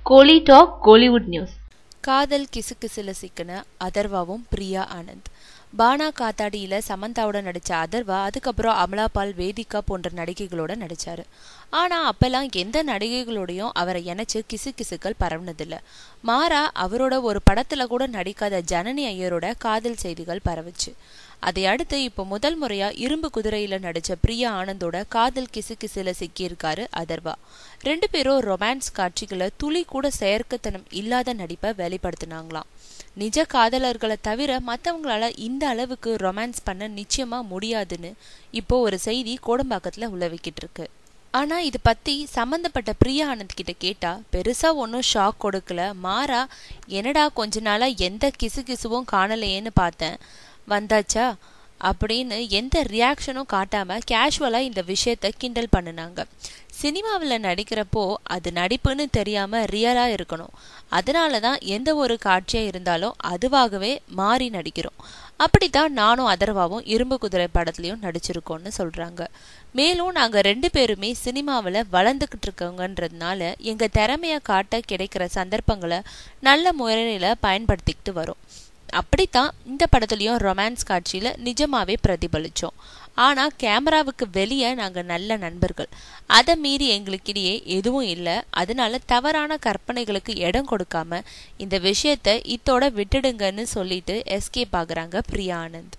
கோலி talk Kollywood news. காதல் கிசுகிசுல சிக்கின அதர்வாவும் பிரியா ஆனந்த். பானா காத்தாடியில சமந்தாவோட நடிச்ச அதர்வா அதுக்கப்புறம் அமலாபால், வேதிகா போன்ற நடிகைகளோட நடிச்சாரு. ஆனா அப்பெல்லாம் எந்த நடிகைகளோடையும் அவரை இணைச்சு கிசுகிசுக்கள் பரவுனதில்ல. மாறா அவரோட ஒரு படத்துல கூட நடிக்காத ஜனனி ஐயரோட காதல் செய்திகள் பரவுச்சு. அதை அடுத்து இப்போ முதல் முறையா இரும்பு குதிரையில நடிச்ச பிரியா ஆனந்தோட காதல் கிசுகிசுல சிக்கியிருக்காரு அதர்வா. 2 பேரும் ரொமான்ஸ் காட்சிகளை துளி கூட செயற்கத்தனம் இல்லாத நடிப்பை வெளிப்படுத்தினாங்களாம். நிஜ காதலர்களை தவிர மற்றவங்களால இந்த அளவுக்கு ரொமான்ஸ் பண்ண நிச்சயமா முடியாதுன்னு இப்போ ஒரு செய்தி கோடம்பாக்கத்துல உலவிக்கிட்டு இருக்கு. ஆனா இது பத்தி சம்பந்தப்பட்ட பிரியா ஆனந்த் கிட்ட கேட்டா பெருசா ஒன்னும் ஷாக் கொடுக்கல. மாறா, என்னடா கொஞ்ச நாளா எந்த கிசுகிசுவும் காணலையேன்னு பார்த்தேன், வந்தாச்சா அப்படின்னு எந்த ரியாக்ஷனும் காட்டாம கேஷுவலா இந்த விஷயத்த கிண்டல் பண்ணினாங்க. சினிமாவில் நடிக்கிறப்போ அது நடிப்புன்னு தெரியாம ரியலா இருக்கணும். அதனாலதான் எந்த ஒரு காட்சியா இருந்தாலும் அதுவாகவே மாறி நடிக்கிறோம். அப்படித்தான் நானும் அதர்வாவும் இரும்பு குதிரை படத்துலயும் நடிச்சிருக்கோம்னு சொல்றாங்க. மேலும் நாங்க 2 பேருமே சினிமாவில் வளர்ந்துகிட்டு இருக்கோங்கன்றதுனால எங்க திறமைய காட்ட கிடைக்கிற சந்தர்ப்பங்களை நல்ல முறையில பயன்படுத்திக்கிட்டு வரோம். அப்படித்தான் இந்த படத்துலயும் ரொமான்ஸ் காட்சியில நிஜமாவே பிரதிபலிச்சோம். ஆனா கேமராவுக்கு வெளியே நாங்க நல்ல நண்பர்கள். அதை மீறி எங்களுக்கிடையே எதுவும் இல்லை. அதனால தவறான கற்பனைகளுக்கு இடம் கொடுக்காம இந்த விஷயத்த இத்தோட விட்டுடுங்கன்னு சொல்லிட்டு எஸ்கேப் ஆகுறாங்க பிரியா ஆனந்த்.